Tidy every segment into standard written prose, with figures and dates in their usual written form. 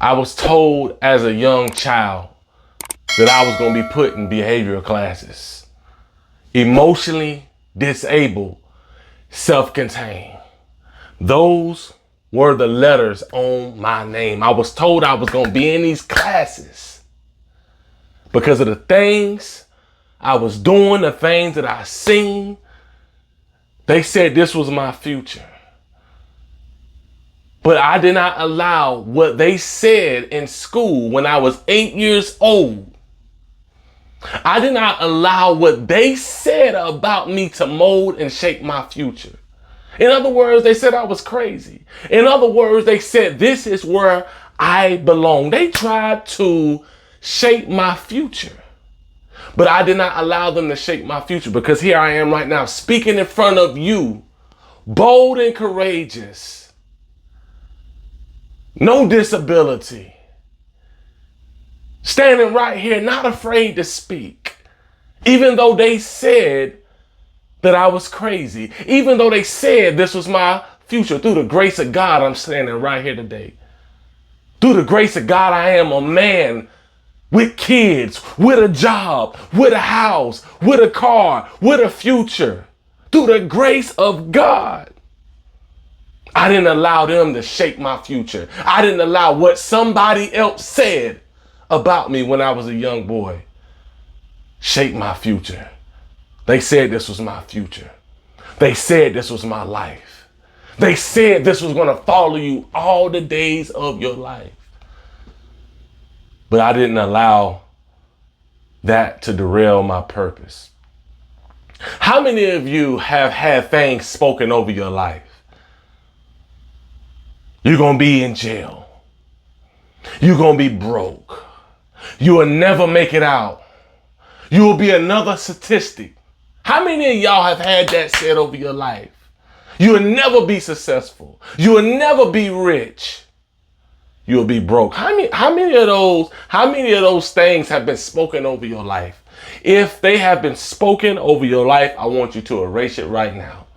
I was told as a young child that I was going to be put in behavioral classes. Emotionally disabled, self-contained. Those were the letters on my name. I was told I was going to be in these classes because of the things I was doing, the things that I seen. They said this was my future. But I did not allow what they said in school when I was 8 years old. I did not allow what they said about me to mold and shape my future. In other words, they said I was crazy. In other words, they said this is where I belong. They tried to shape my future. But I did not allow them to shape my future, because here I am right now speaking in front of you, bold and courageous. No disability. Standing right here, not afraid to speak. Even though they said that I was crazy. Even though they said this was my future. Through the grace of God, I'm standing right here today. Through the grace of God, I am a man with kids, with a job, with a house, with a car, with a future. Through the grace of God. I didn't allow them to shape my future. I didn't allow what somebody else said about me when I was a young boy shape my future. They said this was my future. They said this was my life. They said this was going to follow you all the days of your life. But I didn't allow that to derail my purpose. How many of you have had things spoken over your life? You're going to be in jail. You're going to be broke. You will never make it out. You will be another statistic. How many of y'all have had that said over your life? You will never be successful. You will never be rich. You'll be broke. How many of those things have been spoken over your life? If they have been spoken over your life, I want you to erase it right now.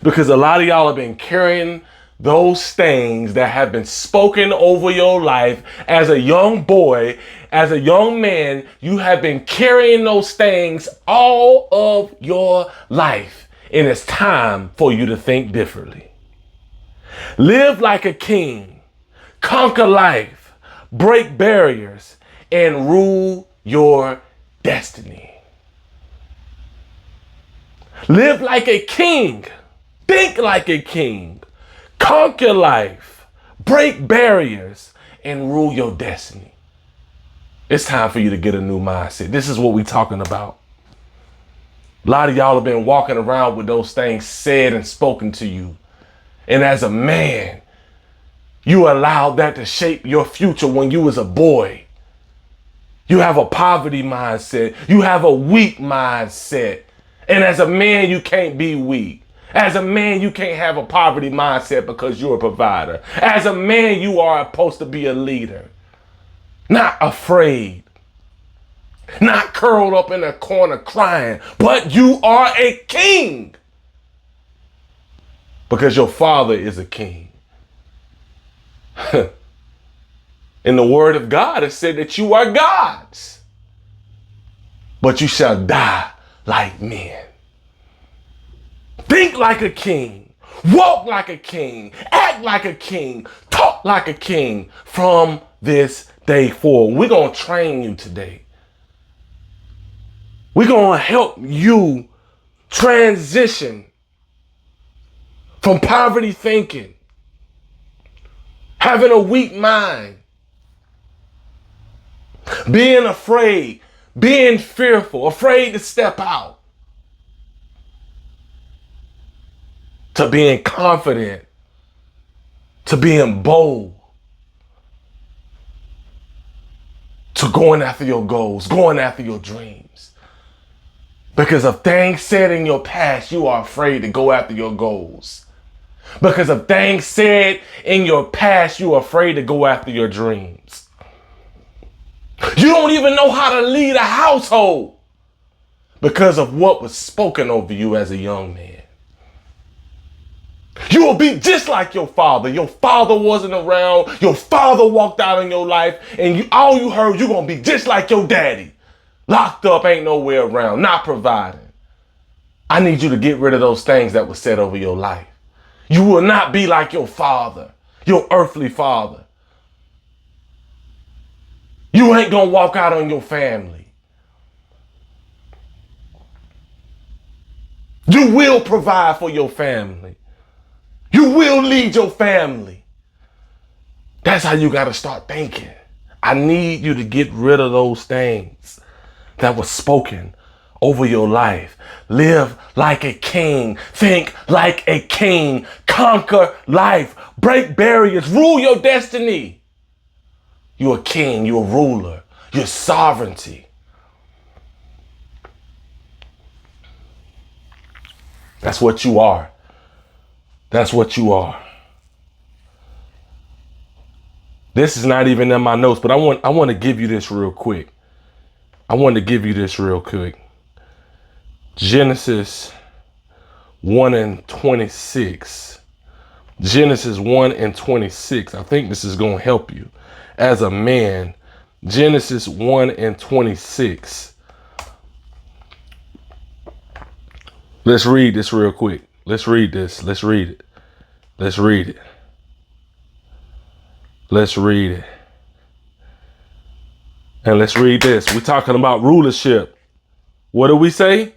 Because a lot of y'all have been carrying those things that have been spoken over your life as a young boy, as a young man. You have been carrying those things all of your life. And it's time for you to think differently. Live like a king, conquer life, break barriers, and rule your destiny. Live like a king, think like a king, conquer life, break barriers, and rule your destiny. It's time for you to get a new mindset. This is what we're talking about. A lot of y'all have been walking around with those things said and spoken to you. And as a man, you allowed that to shape your future when you was a boy. You have a poverty mindset. You have a weak mindset. And as a man, you can't be weak. As a man, you can't have a poverty mindset because you're a provider. As a man, you are supposed to be a leader. Not afraid. Not curled up in a corner crying. But you are a king. Because your father is a king. In the word of God, it said that you are gods. But you shall die like men. Think like a king, walk like a king, act like a king, talk like a king from this day forward. We're going to train you today. We're going to help you transition from poverty thinking, having a weak mind, being afraid, being fearful, afraid to step out, to being confident, to being bold, to going after your goals, going after your dreams. Because of things said in your past, you are afraid to go after your goals. Because of things said in your past, you are afraid to go after your dreams. You don't even know how to lead a household because of what was spoken over you as a young man. You will be just like your father. Your father wasn't around. Your father walked out in your life, and all you heard, you're going to be just like your daddy. Locked up, ain't nowhere around, not providing. I need you to get rid of those things that were said over your life. You will not be like your father, your earthly father. You ain't going to walk out on your family. You will provide for your family. You will lead your family. That's how you got to start thinking. I need you to get rid of those things that were spoken over your life. Live like a king. Think like a king. Conquer life. Break barriers. Rule your destiny. You're a king. You're a ruler. You're sovereignty. That's what you are. That's what you are. This is not even in my notes, but I want to give you this real quick. Genesis 1 and 26. Genesis 1 and 26. I think this is going to help you as a man. Genesis 1 and 26. Let's read this real quick. Let's read this. Let's read it. Let's read it. Let's read it. And let's read this. We're talking about rulership. What do we say?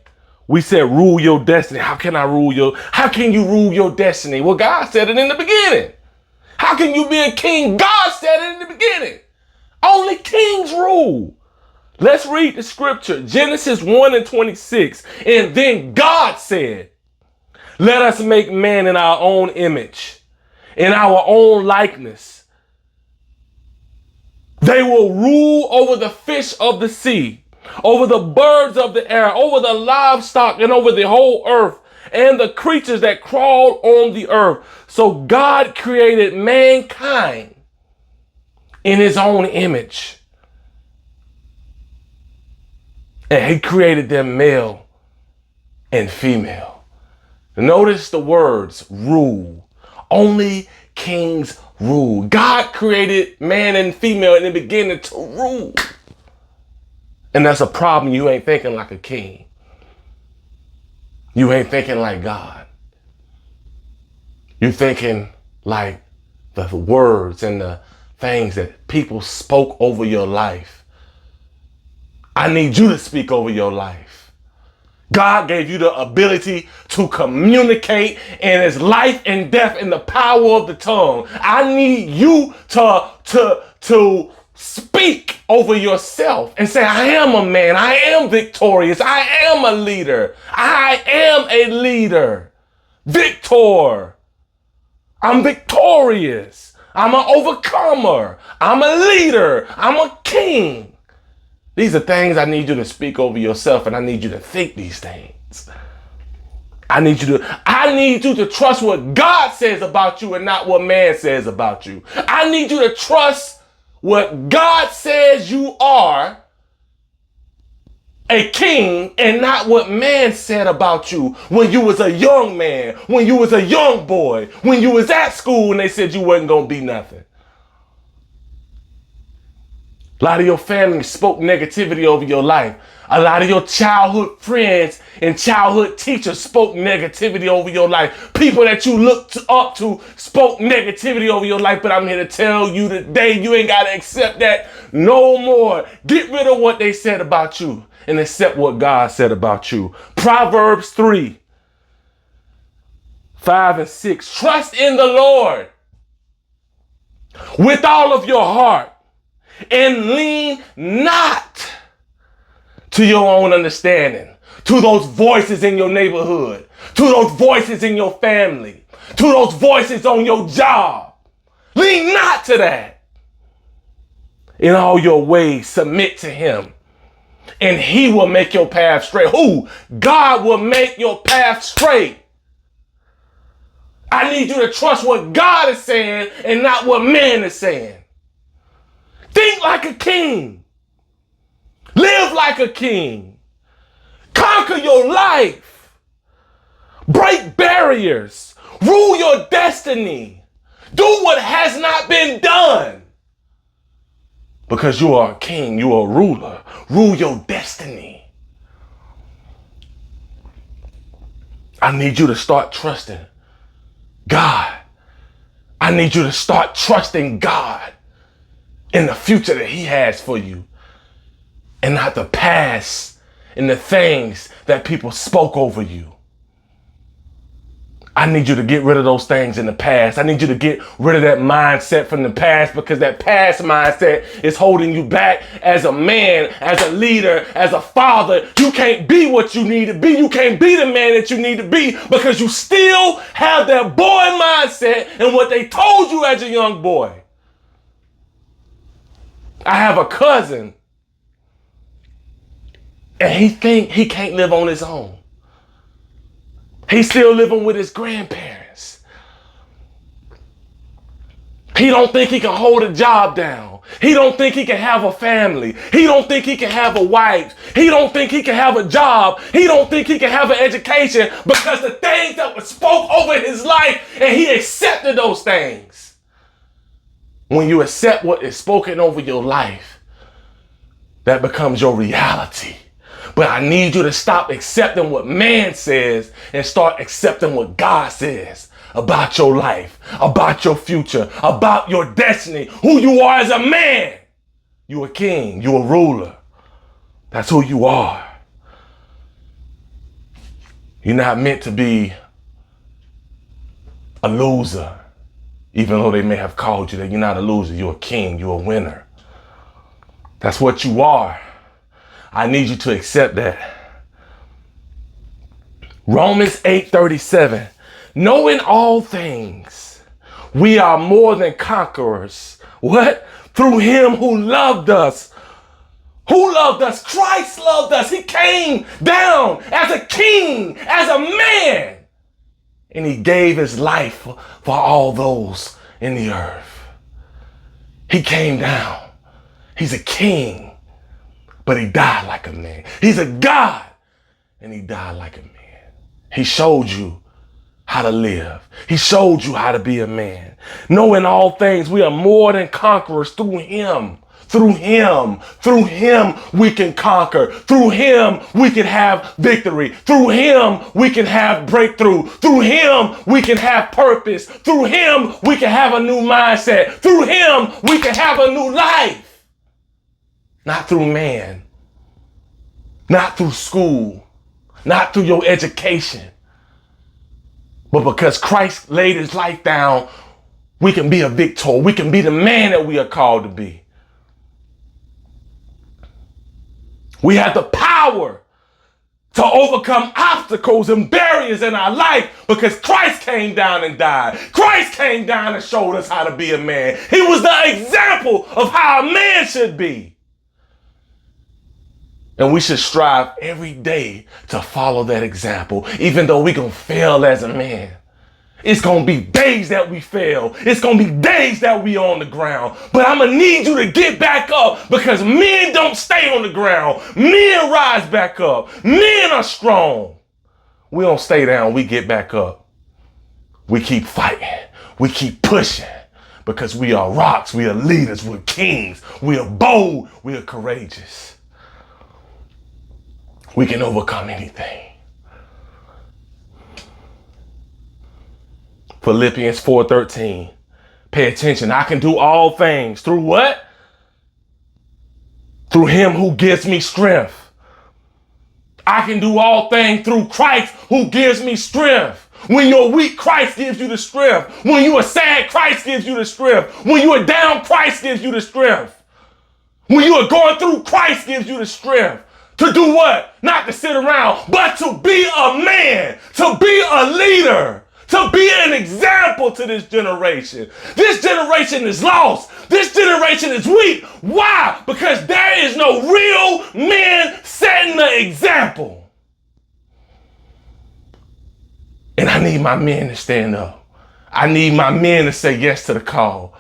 We said rule your destiny. How can you rule your destiny? Well, God said it in the beginning. How can you be a king? God said it in the beginning. Only kings rule. Let's read the scripture. Genesis 1 and 26. And then God said, let us make man in our own image, in our own likeness. They will rule over the fish of the sea, over the birds of the air, over the livestock, and over the whole earth, and the creatures that crawl on the earth. So God created mankind in his own image. And he created them male and female. Notice the words rule. Only kings rule. God created man and female in the beginning to rule. And that's a problem. You ain't thinking like a king. You ain't thinking like God. You're thinking like the words and the things that people spoke over your life. I need you to speak over your life. God gave you the ability to communicate, and it's life and death in the power of the tongue. I need you to speak over yourself and say, I am a man. I am victorious. I am a leader. I am a leader. Victor. I'm victorious. I'm an overcomer. I'm a leader. I'm a king. These are things I need you to speak over yourself, and I need you to think these things. I need you to trust what God says about you and not what man says about you. I need you to trust what God says you are, a king, and not what man said about you when you was a young man, when you was a young boy, when you was at school and they said you wasn't going to be nothing. A lot of your family spoke negativity over your life. A lot of your childhood friends and childhood teachers spoke negativity over your life. People that you looked up to spoke negativity over your life. But I'm here to tell you today, you ain't got to accept that no more. Get rid of what they said about you and accept what God said about you. Proverbs 3, 5 and 6. Trust in the Lord with all of your heart. And lean not to your own understanding, to those voices in your neighborhood, to those voices in your family, to those voices on your job. Lean not to that. In all your ways, submit to him, and he will make your path straight. Who? God will make your path straight. I need you to trust what God is saying and not what man is saying. Think like a king. Live like a king. Conquer your life. Break barriers. Rule your destiny. Do what has not been done. Because you are a king, you are a ruler. Rule your destiny. I need you to start trusting God. I need you to start trusting God in the future that he has for you, and not the past and the things that people spoke over you. I need you to get rid of those things in the past. I need you to get rid of that mindset from the past, because that past mindset is holding you back as a man, as a leader, as a father. You can't be what you need to be. You can't be the man that you need to be because you still have that boy mindset and what they told you as a young boy. I have a cousin, and he think he can't live on his own. He's still living with his grandparents. He don't think he can hold a job down. He don't think he can have a family. He don't think he can have a wife. He don't think he can have a job. He don't think he can have an education, because the things that were spoke over his life, and he accepted those things. When you accept what is spoken over your life, that becomes your reality. But I need you to stop accepting what man says and start accepting what God says about your life, about your future, about your destiny, who you are as a man. You're a king, you're a ruler. That's who you are. You're not meant to be a loser, even though they may have called you that. You're not a loser, you're a king, you're a winner. That's what you are. I need you to accept that. Romans 8:37. Knowing all things, we are more than conquerors. What? Through him who loved us. Who loved us? Christ loved us. He came down as a king, as a man. And he gave his life for all those in the earth. He came down. He's a king. But he died like a man. He's a God, and he died like a man. He showed you how to live. He showed you how to be a man. Knowing all things, we are more than conquerors through him. Through him. Through him, we can conquer. Through him, we can have victory. Through him, we can have breakthrough. Through him, we can have purpose. Through him, we can have a new mindset. Through him, we can have a new life. Not through man, not through school, not through your education, but because Christ laid his life down, we can be a victor. We can be the man that we are called to be. We have the power to overcome obstacles and barriers in our life because Christ came down and died. Christ came down and showed us how to be a man. He was the example of how a man should be. And we should strive every day to follow that example, even though we're going to fail as a man. It's going to be days that we fail. It's going to be days that we on the ground. But I'm going to need you to get back up, because men don't stay on the ground. Men rise back up. Men are strong. We don't stay down. We get back up. We keep fighting. We keep pushing, because we are rocks. We are leaders. We're kings. We are bold. We are courageous. We can overcome anything. Philippians 4:13. Pay attention. I can do all things through what? Through him who gives me strength. I can do all things through Christ who gives me strength. When you're weak, Christ gives you the strength. When you are sad, Christ gives you the strength. When you are down, Christ gives you the strength. When you are going through, Christ gives you the strength. To do what? Not to sit around, but to be a man, to be a leader, to be an example to this generation. This generation is lost. This generation is weak. Why? Because there is no real men setting the example. And I need my men to stand up. I need my men to say yes to the call.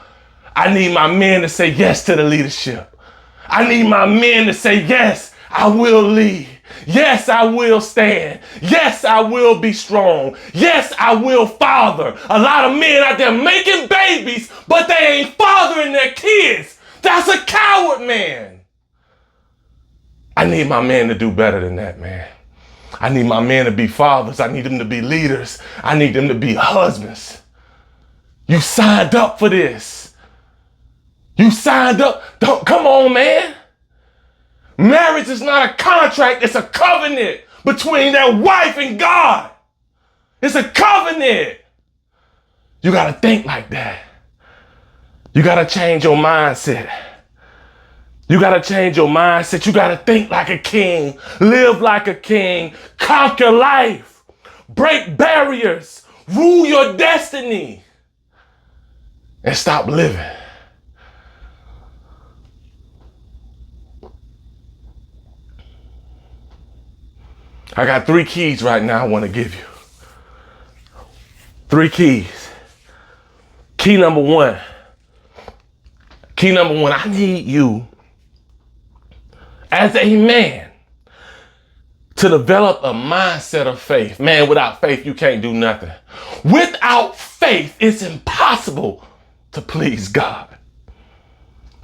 I need my men to say yes to the leadership. I need my men to say yes, I will lead. Yes, I will stand. Yes, I will be strong. Yes, I will father. A lot of men out there making babies, but they ain't fathering their kids. That's a coward, man. I need my men to do better than that, man. I need my men to be fathers. I need them to be leaders. I need them to be husbands. You signed up for this. You signed up. Come on, man. Marriage is not a contract. It's a covenant between that wife and God. It's a covenant. You got to think like that. You got to change your mindset. You got to change your mindset. You got to think like a king, live like a king, conquer life, break barriers, rule your destiny, and stop living. I got 3 keys right now I want to give you. 3 keys. Key number one, I need you as a man to develop a mindset of faith. Man, without faith, you can't do nothing. Without faith, it's impossible to please God.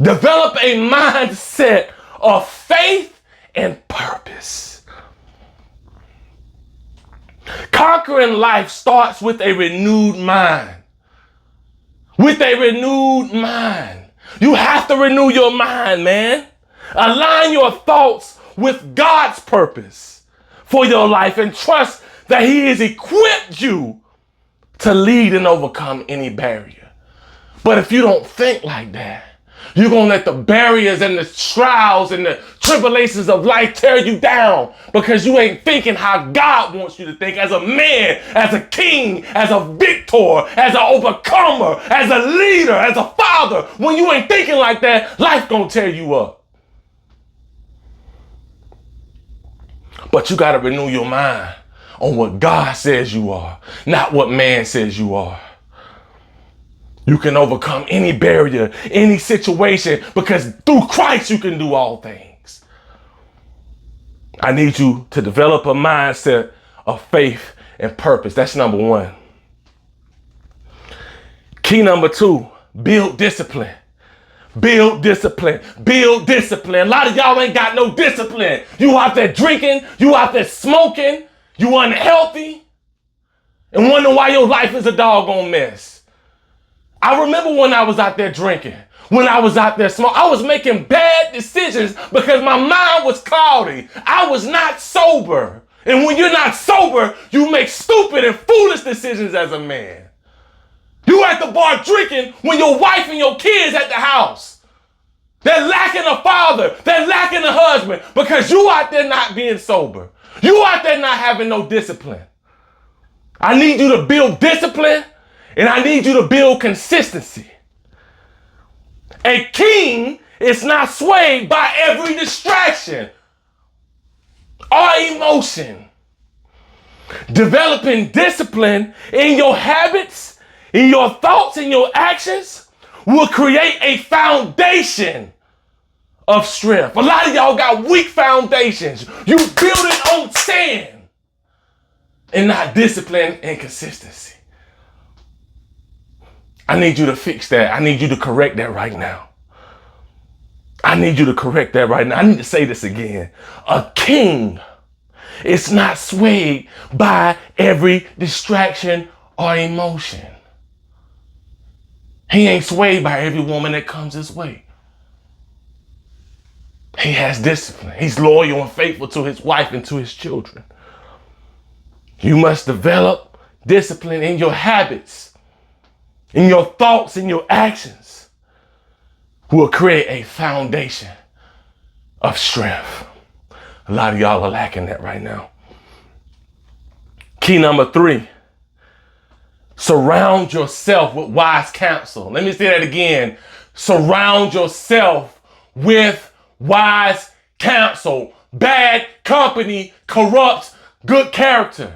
Develop a mindset of faith and purpose. Conquering life starts with a renewed mind. With a renewed mind. You have to renew your mind, man. Align your thoughts with God's purpose for your life and trust that He has equipped you to lead and overcome any barrier. But if you don't think like that, you're going to let the barriers and the trials and the tribulations of life tear you down because you ain't thinking how God wants you to think as a man, as a king, as a victor, as an overcomer, as a leader, as a father. When you ain't thinking like that, life going to tear you up. But you got to renew your mind on what God says you are, not what man says you are. You can overcome any barrier, any situation, because through Christ you can do all things. I need you to develop a mindset of faith and purpose. That's number 1. Key number 2, build discipline. Build discipline. Build discipline. A lot of y'all ain't got no discipline. You out there drinking, you out there smoking, you unhealthy, and wonder why your life is a doggone mess. I remember when I was out there drinking, when I was out there smoking, I was making bad decisions because my mind was cloudy. I was not sober. And when you're not sober, you make stupid and foolish decisions as a man. You at the bar drinking when your wife and your kids at the house. They're lacking a father. They're lacking a husband because you out there not being sober. You out there not having no discipline. I need you to build discipline. And I need you to build consistency. A king is not swayed by every distraction or emotion. Developing discipline in your habits, in your thoughts, in your actions will create a foundation of strength. A lot of y'all got weak foundations. You build it on sand and not discipline and consistency. I need you to fix that. I need you to correct that right now. I need you to correct that right now. I need to say this again. A king is not swayed by every distraction or emotion. He ain't swayed by every woman that comes his way. He has discipline. He's loyal and faithful to his wife and to his children. You must develop discipline in your habits, in your thoughts, in your actions, will create a foundation of strength. A lot of y'all are lacking that right now. Key number 3, surround yourself with wise counsel. Let me say that again. Surround yourself with wise counsel. Bad company corrupts good character.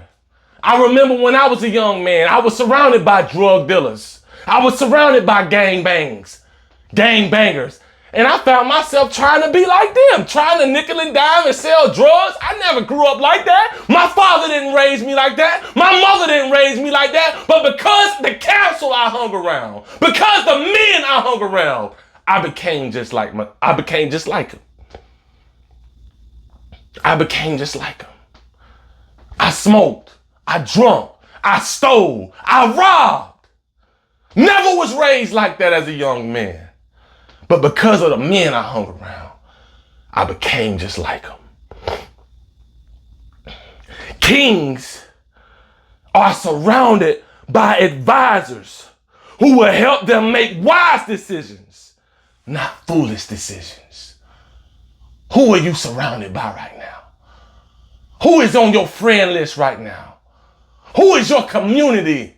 I remember when I was a young man, I was surrounded by drug dealers. I was surrounded by gangbangers. And I found myself trying to be like them, trying to nickel and dime and sell drugs. I never grew up like that. My father didn't raise me like that. My mother didn't raise me like that. But because the council I hung around, because the men I hung around, I became just like them. I became just like them. I smoked. I drunk. I stole. I robbed. Never was raised like that as a young man. But because of the men I hung around, I became just like them. Kings are surrounded by advisors who will help them make wise decisions, not foolish decisions. Who are you surrounded by right now? Who is on your friend list right now? Who is your community?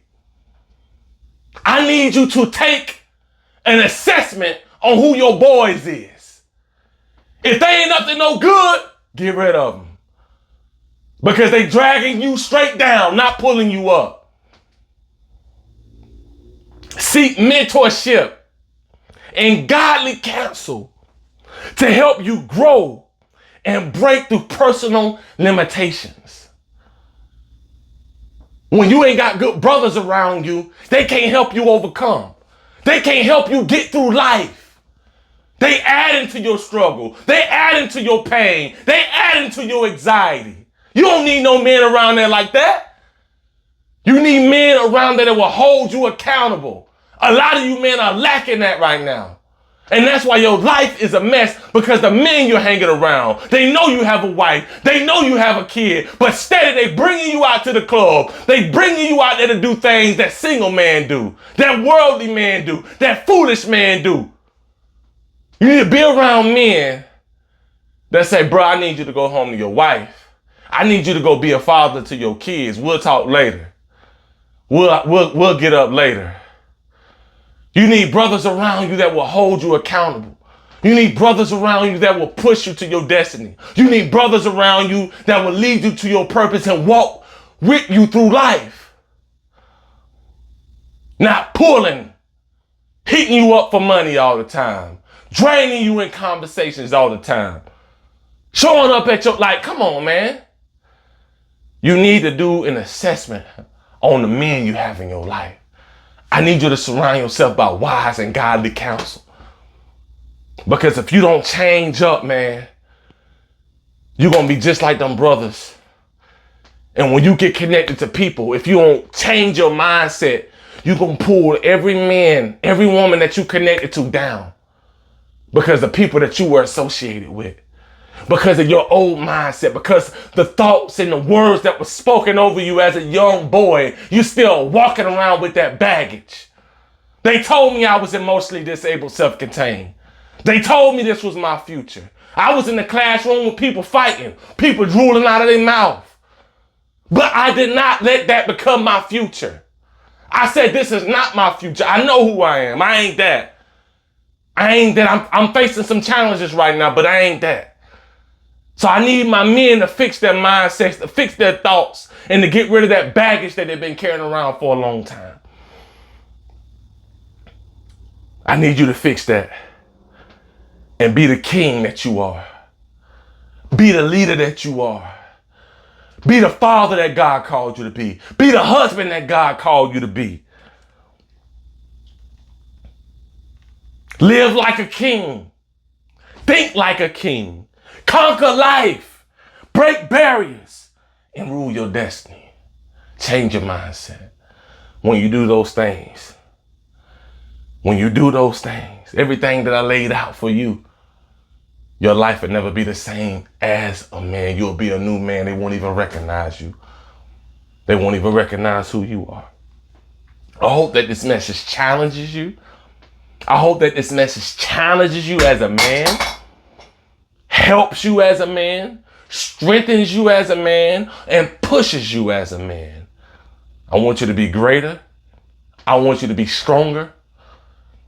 I need you to take an assessment on who your boys is. If they ain't up to no good, get rid of them. Because they dragging you straight down, not pulling you up. Seek mentorship and godly counsel to help you grow and break through personal limitations. When you ain't got good brothers around you, they can't help you overcome. They can't help you get through life. They add into your struggle. They add into your pain. They add into your anxiety. You don't need no men around there like that. You need men around there that will hold you accountable. A lot of you men are lacking that right now. And that's why your life is a mess, because the men you're hanging around, they know you have a wife, they know you have a kid, but steady they bringing you out to the club. They bringing you out there to do things that single man do, that worldly man do, that foolish man do. You need to be around men that say, bro, I need you to go home to your wife. I need you to go be a father to your kids. We'll talk later. We'll get up later. You need brothers around you that will hold you accountable. You need brothers around you that will push you to your destiny. You need brothers around you that will lead you to your purpose and walk with you through life. Not pulling, hitting you up for money all the time, draining you in conversations all the time, showing up at your, like, come on, man. You need to do an assessment on the men you have in your life. I need you to surround yourself by wise and godly counsel. Because if you don't change up, man, you're going to be just like them brothers. And when you get connected to people, if you don't change your mindset, you're going to pull every man, every woman that you connected to down. Because the people that you were associated with. Because of your old mindset, because the thoughts and the words that were spoken over you as a young boy, you're still walking around with that baggage. They told me I was emotionally disabled, self-contained. They told me this was my future. I was in the classroom with people fighting, people drooling out of their mouth. But I did not let that become my future. I said, this is not my future. I know who I am. I ain't that. I'm facing some challenges right now, but I ain't that. So I need my men to fix their mindsets, to fix their thoughts, and to get rid of that baggage that they've been carrying around for a long time. I need you to fix that and be the king that you are. Be the leader that you are. Be the father that God called you to be. Be the husband that God called you to be. Live like a king. Think like a king. Conquer life, break barriers, and rule your destiny. Change your mindset. When you do those things, everything that I laid out for you, your life will never be the same as a man. You'll be a new man. They won't even recognize you. They won't even recognize who you are. I hope that this message challenges you. I hope that this message challenges you as a man, helps you as a man, strengthens you as a man, and pushes you as a man. I want you to be greater. I want you to be stronger.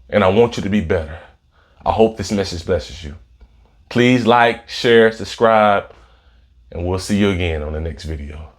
And I want you to be better. I hope this message blesses you. Please like, share, subscribe, and we'll see you again on the next video.